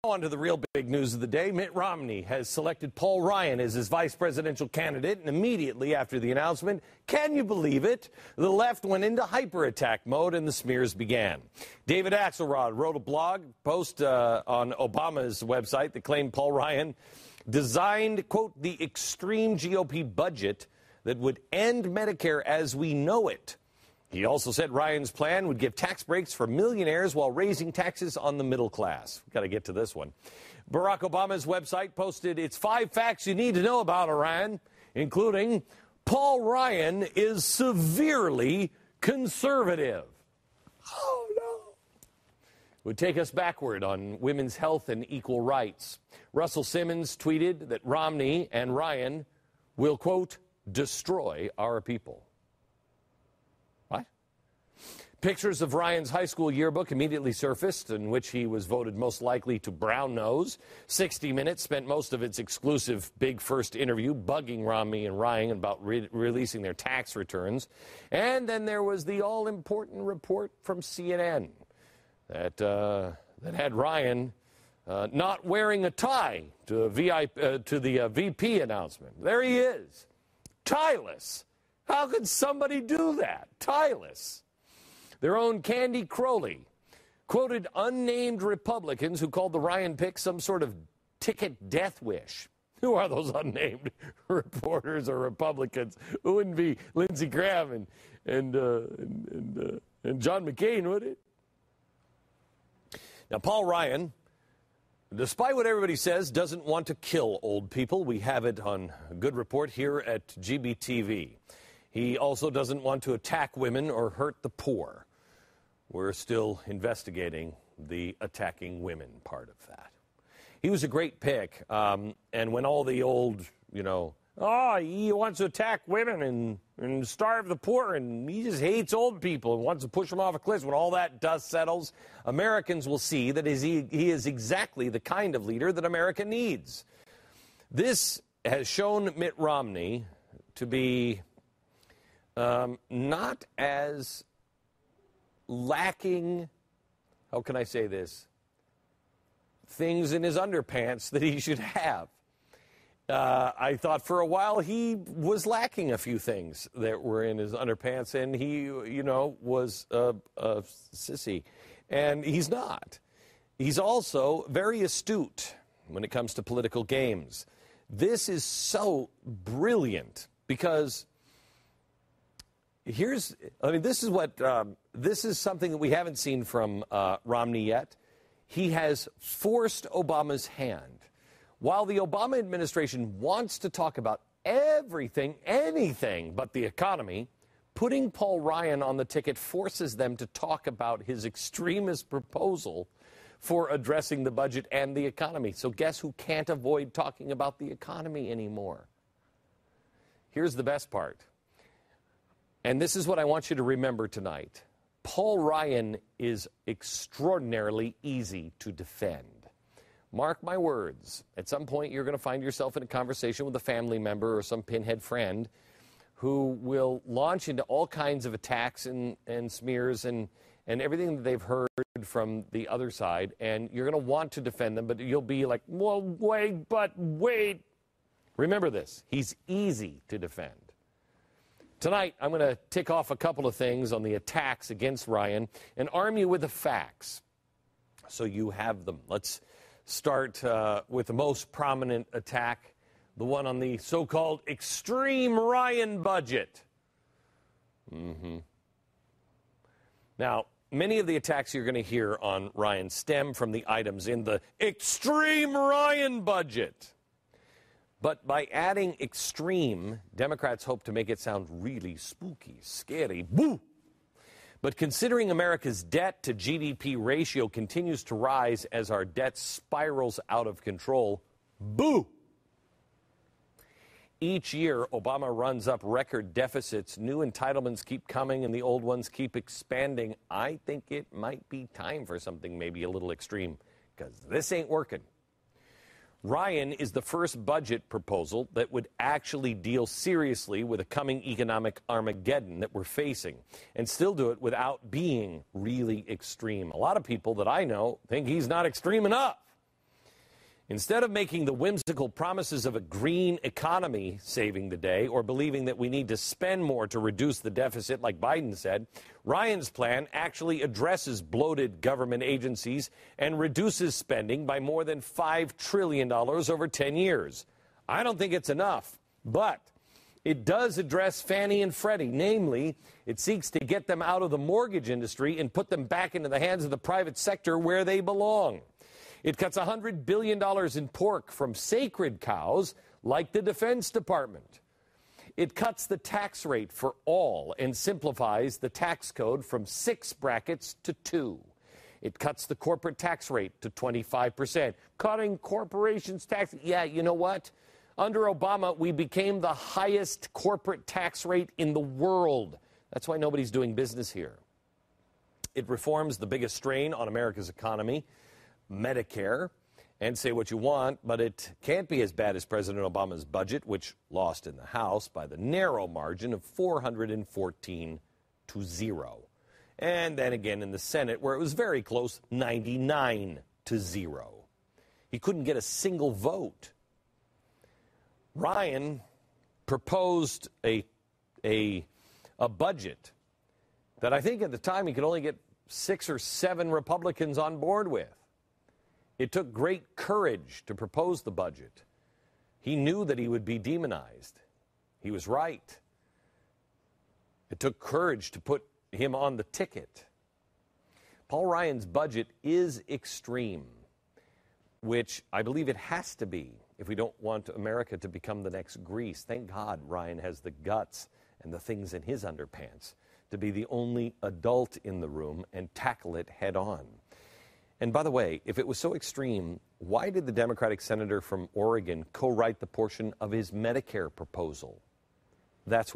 On to the real big news of the day. Mitt Romney has selected Paul Ryan as his vice presidential candidate, and immediately after the announcement, can you believe it? The left went into hyper-attack mode and the smears began. David Axelrod wrote a blog post on Obama's website that claimed Paul Ryan designed, quote, the extreme GOP budget that would end Medicare as we know it. He also said Ryan's plan would give tax breaks for millionaires while raising taxes on the middle class. We've got to get to this one. Barack Obama's website posted its 5 facts you need to know about Iran, including Paul Ryan is severely conservative. Oh, no. Would take us backward on women's health and equal rights. Russell Simmons tweeted that Romney and Ryan will, quote, destroy our people. Pictures of Ryan's high school yearbook immediately surfaced, in which he was voted most likely to brown nose. 60 Minutes spent most of its exclusive big first interview bugging Romney and Ryan about releasing their tax returns. And then there was the all-important report from CNN that had Ryan not wearing a tie to the VP announcement. There he is, tieless. How could somebody do that? Tieless. Their own Candy Crowley quoted unnamed Republicans who called the Ryan pick some sort of ticket death wish. Who are those unnamed reporters or Republicans? It wouldn't be Lindsey Graham and John McCain, would it? Now, Paul Ryan, despite what everybody says, doesn't want to kill old people. We have it on a good report here at GBTV. He also doesn't want to attack women or hurt the poor. We're still investigating the attacking women part of that. He was a great pick. And when all the old, he wants to attack women and starve the poor, and he just hates old people and wants to push them off a cliff, when all that dust settles, Americans will see that he is exactly the kind of leader that America needs. This has shown Mitt Romney to be not as lacking, how can I say this, things in his underpants that he should have. I thought for a while he was lacking a few things that were in his underpants, and he, was a sissy. And he's not. He's also very astute when it comes to political games. This is so brilliant because this is something that we haven't seen from Romney yet. He has forced Obama's hand. While the Obama administration wants to talk about everything, anything but the economy, putting Paul Ryan on the ticket forces them to talk about his extremist proposal for addressing the budget and the economy. So guess who can't avoid talking about the economy anymore? Here's the best part. And this is what I want you to remember tonight. Paul Ryan is extraordinarily easy to defend. Mark my words, at some point you're going to find yourself in a conversation with a family member or some pinhead friend who will launch into all kinds of attacks and smears and everything that they've heard from the other side, and you're going to want to defend them, but you'll be like, well, wait. Remember this, he's easy to defend. Tonight, I'm going to tick off a couple of things on the attacks against Ryan and arm you with the facts so you have them. Let's start with the most prominent attack, the one on the so-called extreme Ryan budget. Now, many of the attacks you're going to hear on Ryan stem from the items in the extreme Ryan budget. But by adding extreme, Democrats hope to make it sound really spooky, scary, boo! But considering America's debt to GDP ratio continues to rise as our debt spirals out of control, boo! Each year, Obama runs up record deficits. New entitlements keep coming and the old ones keep expanding. I think it might be time for something maybe a little extreme, because this ain't working. Ryan is the first budget proposal that would actually deal seriously with a coming economic Armageddon that we're facing, and still do it without being really extreme. A lot of people that I know think he's not extreme enough. Instead of making the whimsical promises of a green economy saving the day or believing that we need to spend more to reduce the deficit like Biden said, Ryan's plan actually addresses bloated government agencies and reduces spending by more than $5 trillion over 10 years. I don't think it's enough, but it does address Fannie and Freddie. Namely, it seeks to get them out of the mortgage industry and put them back into the hands of the private sector where they belong. It cuts $100 billion in pork from sacred cows like the Defense Department. It cuts the tax rate for all and simplifies the tax code from 6 brackets to 2. It cuts the corporate tax rate to 25%. Cutting corporations' tax. Yeah, you know what? Under Obama, we became the highest corporate tax rate in the world. That's why nobody's doing business here. It reforms the biggest strain on America's economy, Medicare, and say what you want, but it can't be as bad as President Obama's budget, which lost in the House by the narrow margin of 414 to 0. And then again in the Senate, where it was very close, 99 to 0. He couldn't get a single vote. Ryan proposed a budget that I think at the time he could only get 6 or 7 Republicans on board with. It took great courage to propose the budget. He knew that he would be demonized. He was right. It took courage to put him on the ticket. Paul Ryan's budget is extreme, which I believe it has to be if we don't want America to become the next Greece. Thank God Ryan has the guts and the things in his underpants to be the only adult in the room and tackle it head on. And by the way, if it was so extreme, why did the Democratic senator from Oregon co-write the portion of his Medicare proposal? That's